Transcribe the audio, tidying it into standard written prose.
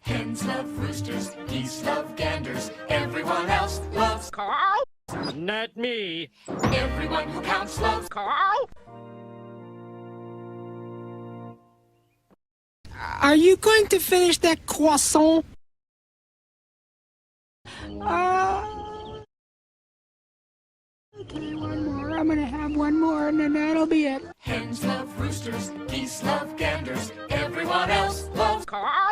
Hens love roosters, geese love ganders, everyone else loves Carl? Not me. everyone who counts loves Carl? Are you going to finish that croissant? Okay, one more. I'm gonna have one more and then that'll be it. Hens love roosters, geese love ganders, everyone else loves Carl?